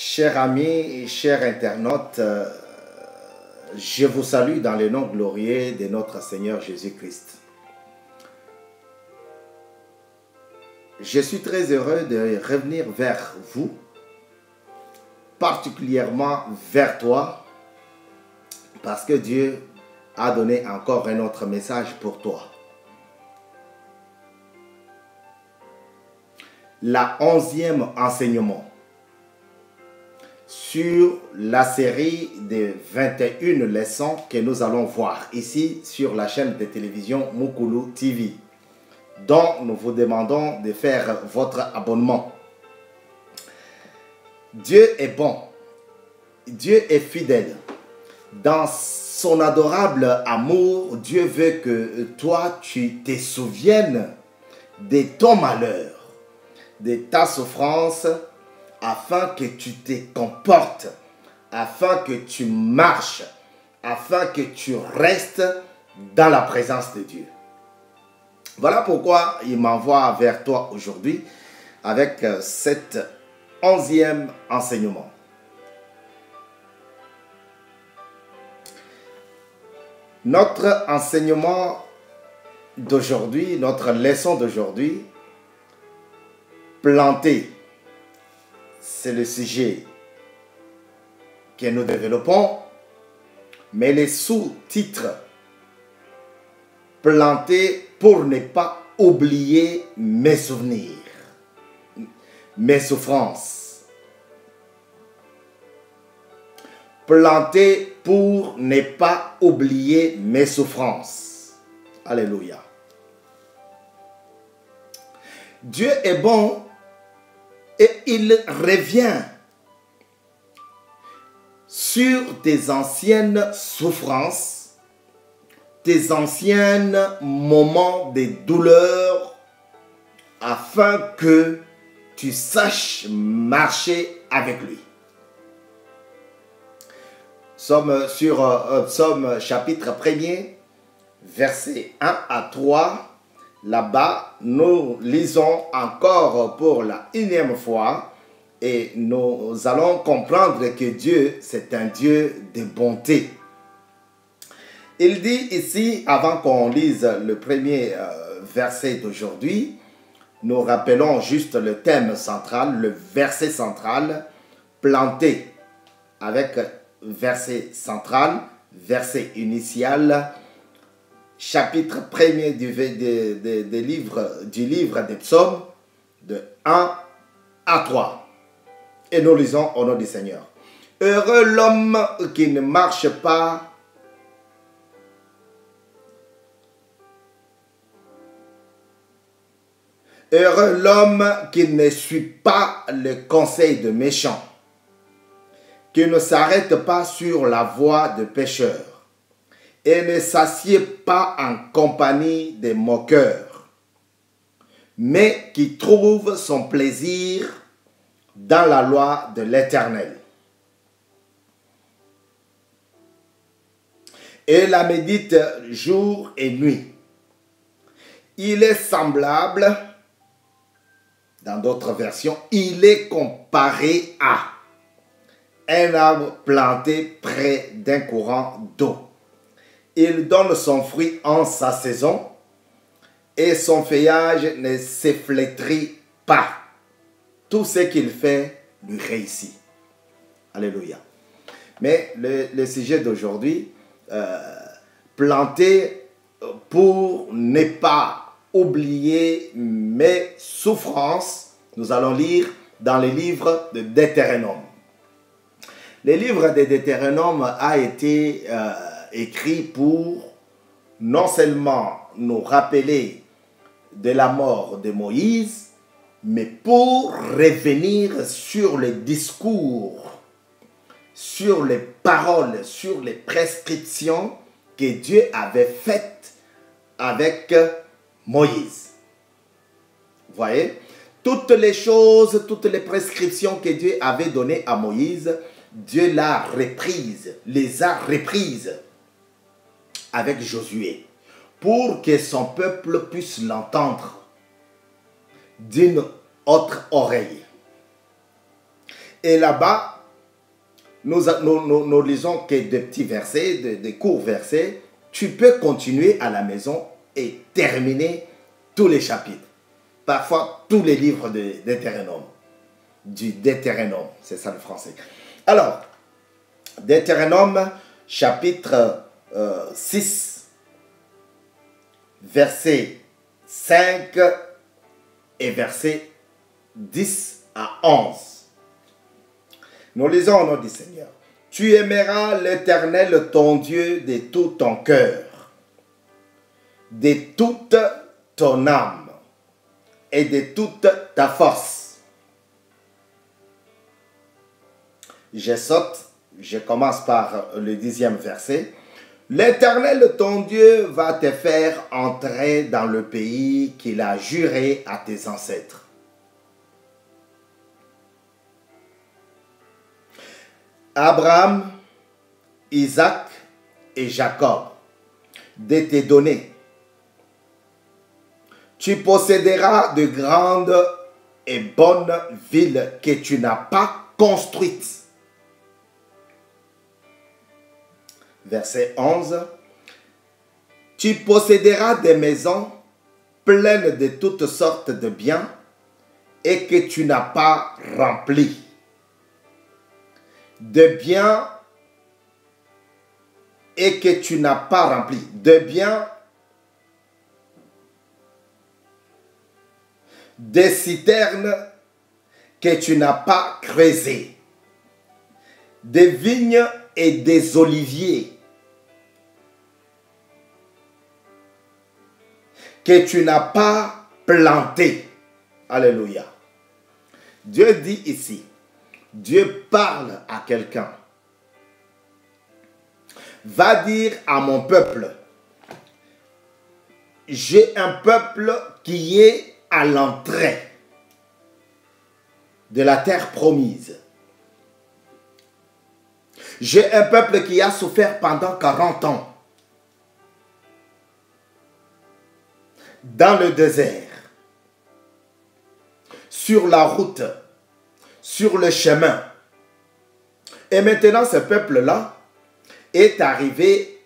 Chers amis et chers internautes, je vous salue dans le nom glorieux de notre Seigneur Jésus-Christ. Je suis très heureux de revenir vers vous, particulièrement vers toi, parce que Dieu a donné encore un autre message pour toi. La 11e enseignement sur la série de 21 leçons que nous allons voir ici sur la chaîne de télévision Mukulu TV, dont nous vous demandons de faire votre abonnement. Dieu est bon, Dieu est fidèle. Dans son adorable amour, Dieu veut que toi, tu te souviennes de ton malheur, de ta souffrance, afin que tu te comportes, afin que tu marches, afin que tu restes dans la présence de Dieu. Voilà pourquoi il m'envoie vers toi aujourd'hui avec cet 11e enseignement. Notre enseignement d'aujourd'hui, notre leçon d'aujourd'hui, planter, c'est le sujet que nous développons, mais les sous-titres, planter pour ne pas oublier mes souvenirs, mes souffrances. Planter pour ne pas oublier mes souffrances. Alléluia. Dieu est bon et il revient sur tes anciennes souffrances, tes anciens moments de douleur, afin que tu saches marcher avec lui. Sommes sur Psaume chapitre 1er, versets 1 à 3. Là-bas, nous lisons encore pour la 1e fois et nous allons comprendre que Dieu, c'est un Dieu de bonté. Il dit ici, avant qu'on lise le premier verset d'aujourd'hui, nous rappelons juste le thème central, le verset central, planté, avec verset central, verset initial, chapitre 1er du livre des psaumes, de 1 à 3. Et nous lisons au nom du Seigneur. Heureux l'homme qui ne marche pas heureux l'homme qui ne suit pas le conseil de méchants, qui ne s'arrête pas sur la voie de pécheurs, et ne s'assied pas en compagnie des moqueurs, mais qui trouve son plaisir dans la loi de l'Éternel. Et la médite jour et nuit. Il est semblable, dans d'autres versions, il est comparé à un arbre planté près d'un courant d'eau. Il donne son fruit en sa saison et son feuillage ne s'efflétrit pas. Tout ce qu'il fait lui réussit. Alléluia. Mais le sujet d'aujourd'hui, planter pour ne pas oublier mes souffrances, nous allons lire dans le livre de Deutéronome. Le livre de Deutéronome a été écrit pour non seulement nous rappeler de la mort de Moïse, mais pour revenir sur les discours, sur les paroles, sur les prescriptions que Dieu avait faites avec Moïse. Vous voyez, toutes les choses, toutes les prescriptions que Dieu avait données à Moïse, Dieu les a reprises avec Josué, pour que son peuple puisse l'entendre d'une autre oreille. Et là-bas, nous lisons que des petits versets, des courts versets. Tu peux continuer à la maison et terminer tous les chapitres. Parfois, tous les livres de Deutéronome. Du Deutéronome, c'est ça le français. Alors, Deutéronome, chapitre 6, verset 5 et verset 10 à 11. Nous lisons au nom du Seigneur. Tu aimeras l'Éternel ton Dieu de tout ton cœur, de toute ton âme et de toute ta force. Je commence par le 10e verset. L'Éternel ton Dieu va te faire entrer dans le pays qu'il a juré à tes ancêtres. Abraham, Isaac et Jacob, de te donner. Tu posséderas de grandes et bonnes villes que tu n'as pas construites. Verset 11. Tu posséderas des maisons pleines de toutes sortes de biens et que tu n'as pas remplies. De biens et que tu n'as pas remplis. De biens, des citernes que tu n'as pas creusées. Des vignes et des oliviers que tu n'as pas plantés. Alléluia. Dieu dit ici, Dieu parle à quelqu'un. Va dire à mon peuple, j'ai un peuple qui est à l'entrée de la terre promise. J'ai un peuple qui a souffert pendant 40 ans dans le désert, sur la route, sur le chemin. Et maintenant, ce peuple-là est arrivé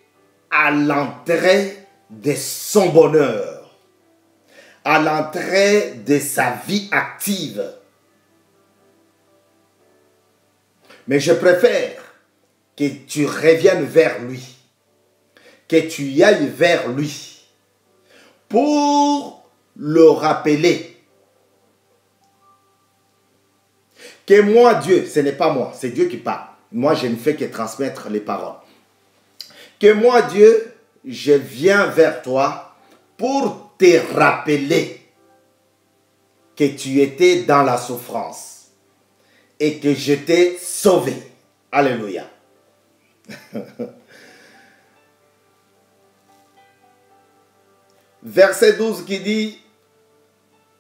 à l'entrée de son bonheur, à l'entrée de sa vie active. Mais je préfère que tu reviennes vers lui, que tu y ailles vers lui pour le rappeler que moi, Dieu, ce n'est pas moi, c'est Dieu qui parle. Moi, je ne fais que transmettre les paroles. Que moi, Dieu, je viens vers toi pour te rappeler que tu étais dans la souffrance et que je t'ai sauvé. Alléluia. Verset 12 qui dit,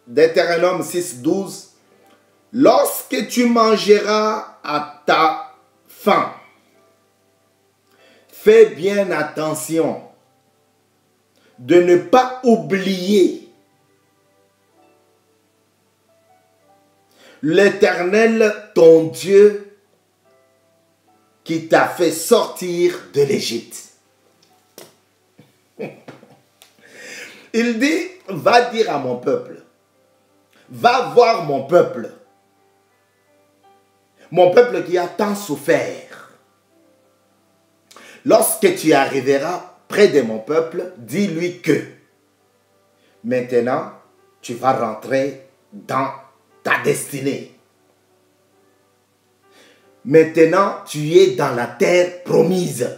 Deutéronome 6, 12, lorsque tu mangeras à ta faim, fais bien attention de ne pas oublier l'Éternel, ton Dieu, qui t'a fait sortir de l'Égypte. Il dit, va dire à mon peuple, va voir mon peuple qui a tant souffert. Lorsque tu arriveras près de mon peuple, dis-lui que maintenant, tu vas rentrer dans ta destinée. Maintenant, tu es dans la terre promise,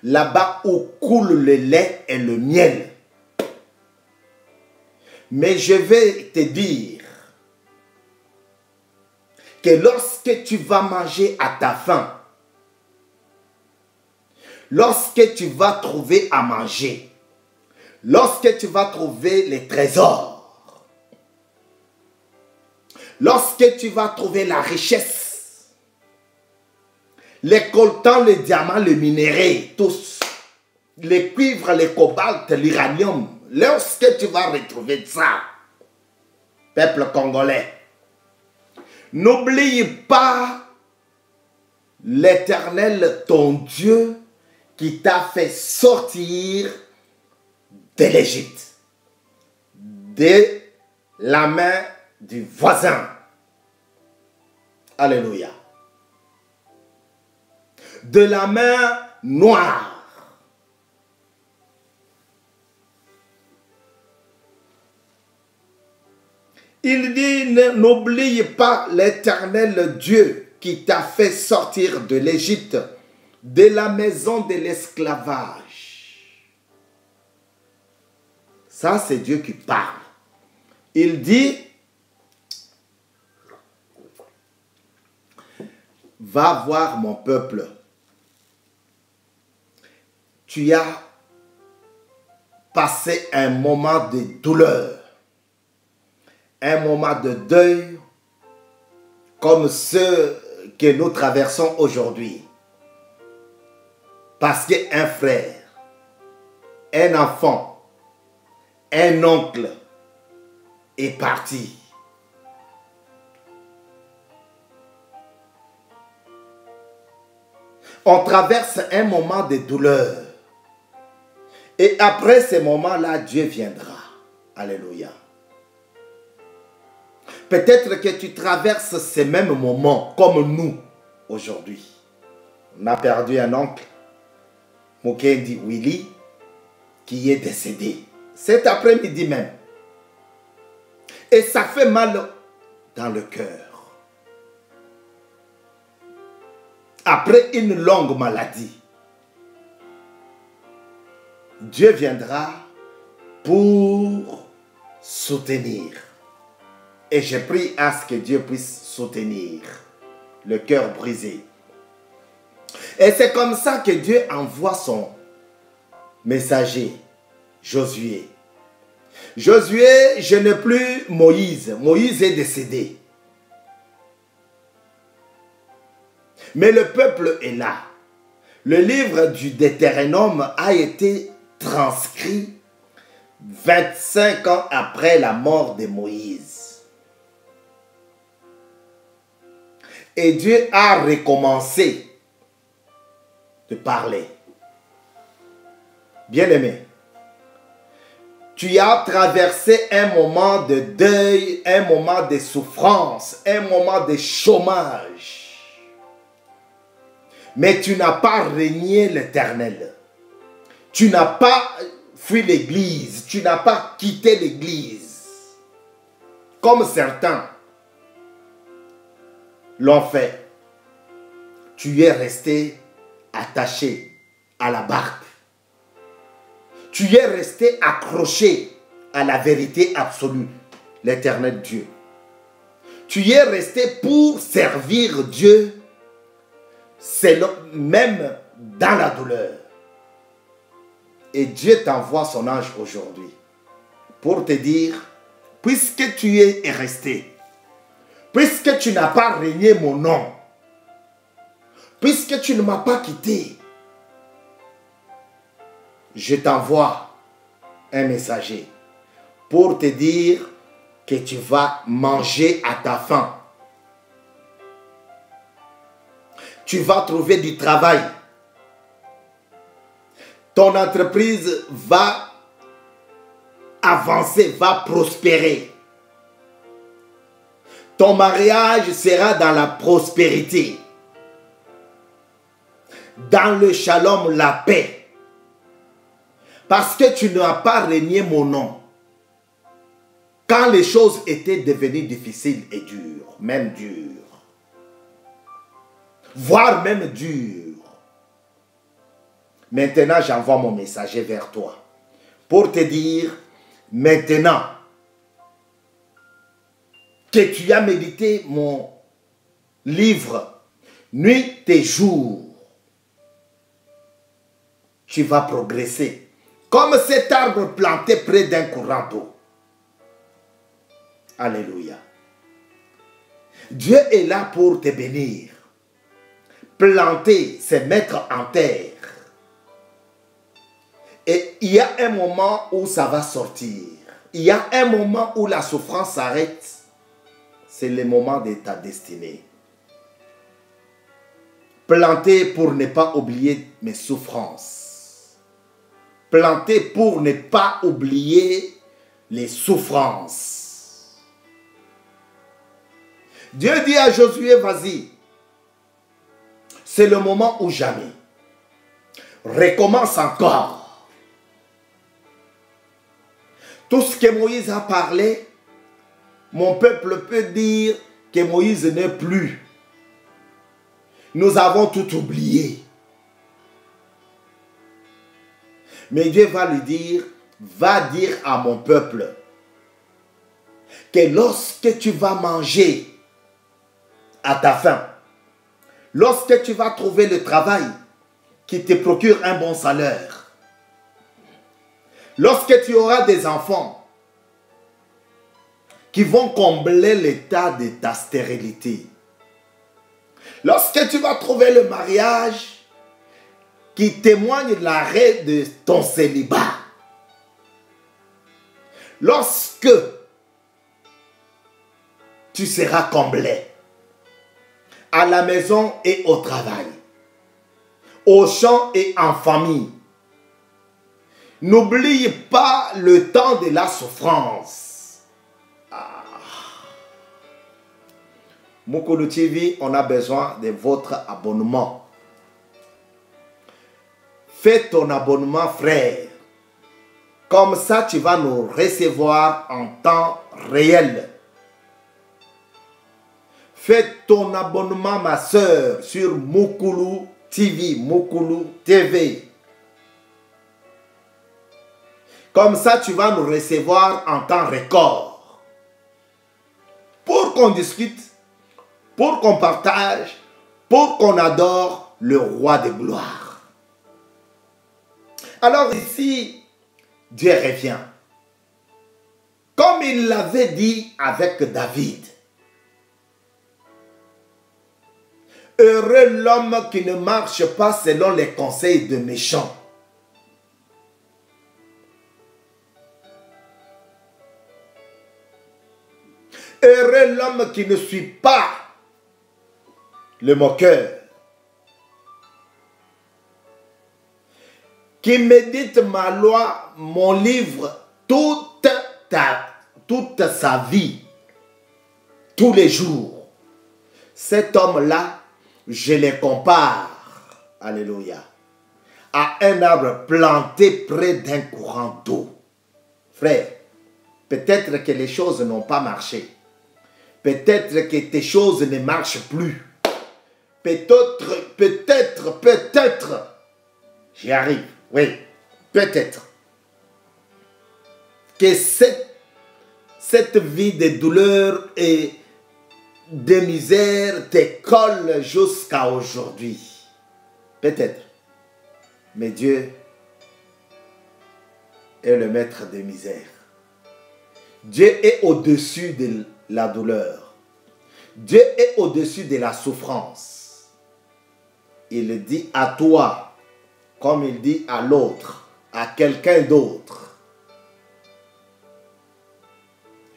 là-bas où coule le lait et le miel. Mais je vais te dire que lorsque tu vas manger à ta faim, lorsque tu vas trouver à manger, lorsque tu vas trouver les trésors, lorsque tu vas trouver la richesse, les coltans, les diamants, les minéraux, tous, les cuivres, les cobaltes, l'uranium, lorsque tu vas retrouver ça, peuple congolais, N'oublie pas l'Éternel, ton Dieu, qui t'a fait sortir de l'Égypte, de la main du voisin. Alléluia. De la main noire. Il dit, n'oublie pas l'Éternel Dieu qui t'a fait sortir de l'Égypte, de la maison de l'esclavage. Ça, c'est Dieu qui parle. Il dit, va voir mon peuple. Tu as passé un moment de douleur, un moment de deuil, comme ceux que nous traversons aujourd'hui. Parce qu'un frère, un enfant, un oncle est parti. On traverse un moment de douleur. Et après ce moment-là, Dieu viendra. Alléluia. Peut-être que tu traverses ces mêmes moments comme nous aujourd'hui. On a perdu un oncle, Mukendi Willy, qui est décédé cet après-midi même. Et ça fait mal dans le cœur. Après une longue maladie, Dieu viendra pour soutenir. Et je prie à ce que Dieu puisse soutenir le cœur brisé. Et c'est comme ça que Dieu envoie son messager, Josué. Josué, je n'ai plus Moïse. Moïse est décédé. Mais le peuple est là. Le livre du Deutéronome a été transcrit 25 ans après la mort de Moïse. Et Dieu a recommencé de parler. Bien-aimé, tu as traversé un moment de deuil, un moment de souffrance, un moment de chômage. Mais tu n'as pas renié l'Éternel. Tu n'as pas fui l'église. Tu n'as pas quitté l'église. Comme certains l'ont fait. Tu es resté attaché à la barque. Tu es resté accroché à la vérité absolue, l'Éternel Dieu. Tu es resté pour servir Dieu, même dans la douleur. Et Dieu t'envoie son ange aujourd'hui pour te dire, puisque tu es resté, puisque tu n'as pas renié mon nom, puisque tu ne m'as pas quitté, je t'envoie un messager pour te dire que tu vas manger à ta faim. Tu vas trouver du travail. Ton entreprise va avancer, va prospérer. Ton mariage sera dans la prospérité, dans le shalom, la paix. Parce que tu n'as pas renié mon nom. Quand les choses étaient devenues difficiles et dures, même dures, voire même dures. Maintenant, j'envoie mon messager vers toi pour te dire, maintenant que tu as médité mon livre, nuit et jour, tu vas progresser. Comme cet arbre planté près d'un courant d'eau. Alléluia. Dieu est là pour te bénir. Planter, c'est mettre en terre. Et il y a un moment où ça va sortir. Il y a un moment où la souffrance s'arrête. c'est le moment de ta destinée. Planter pour ne pas oublier mes souffrances. Planter pour ne pas oublier les souffrances. Dieu dit à Josué, vas-y. C'est le moment ou jamais. Recommence encore. Tout ce que Moïse a parlé, mon peuple peut dire que Moïse n'est plus. Nous avons tout oublié. Mais Dieu va lui dire, va dire à mon peuple que lorsque tu vas manger à ta faim, lorsque tu vas trouver le travail qui te procure un bon salaire, lorsque tu auras des enfants qui vont combler l'état de ta stérilité, lorsque tu vas trouver le mariage qui témoigne de l'arrêt de ton célibat, lorsque tu seras comblé à la maison et au travail, au champ et en famille, n'oublie pas le temps de la souffrance. Mukulu TV, on a besoin de votre abonnement. Fais ton abonnement, frère. Comme ça, tu vas nous recevoir en temps réel. Fais ton abonnement, ma soeur, sur Mukulu TV, Mukulu TV. Comme ça, tu vas nous recevoir en temps record. Pour qu'on discute, pour qu'on partage, pour qu'on adore le roi de gloire. Alors ici, Dieu revient. Comme il l'avait dit avec David. Heureux l'homme qui ne marche pas selon les conseils de méchants. Heureux l'homme qui ne suit pas le moqueur. Qui médite ma loi, mon livre, toute sa vie, tous les jours. Cet homme-là, je le compare, alléluia, à un arbre planté près d'un courant d'eau. Frère, peut-être que les choses n'ont pas marché. Peut-être que tes choses ne marchent plus. Peut-être, j'y arrive, oui, peut-être que cette vie de douleur et de misère te colle jusqu'à aujourd'hui. Peut-être. Mais Dieu est le maître des misères. Dieu est au-dessus de la douleur. Dieu est au-dessus de la souffrance. Il dit à toi, comme il dit à l'autre, à quelqu'un d'autre,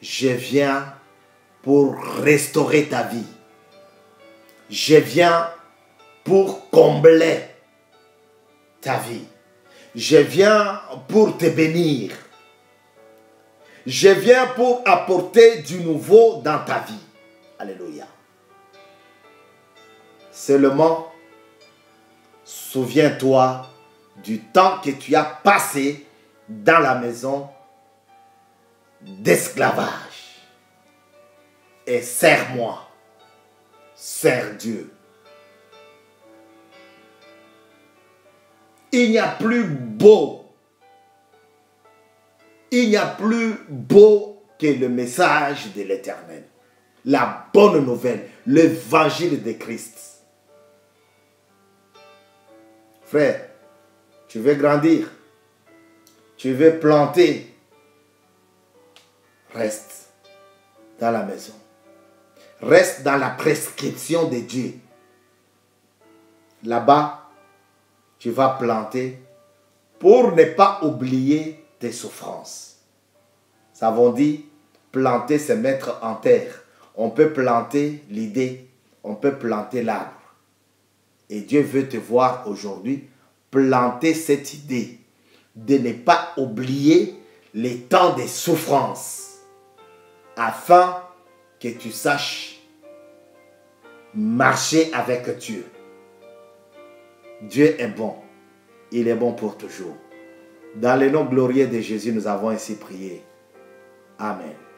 je viens pour restaurer ta vie. Je viens pour combler ta vie. Je viens pour te bénir. Je viens pour apporter du nouveau dans ta vie. Alléluia. Seulement, souviens-toi du temps que tu as passé dans la maison d'esclavage. Et sers-moi, sers Dieu. Il n'y a plus beau. Il n'y a plus beau que le message de l'Éternel. La bonne nouvelle, l'évangile de Christ. Frère, tu veux grandir, tu veux planter, reste dans la maison. Reste dans la prescription de Dieu. Là-bas, tu vas planter pour ne pas oublier tes souffrances. Nous avons dit, planter, c'est mettre en terre. on peut planter l'idée, on peut planter l'arbre. Et Dieu veut te voir aujourd'hui planter cette idée de ne pas oublier les temps de souffrance afin que tu saches marcher avec Dieu. Dieu est bon. Il est bon pour toujours. Dans le nom glorieux de Jésus, nous avons ainsi prié. Amen.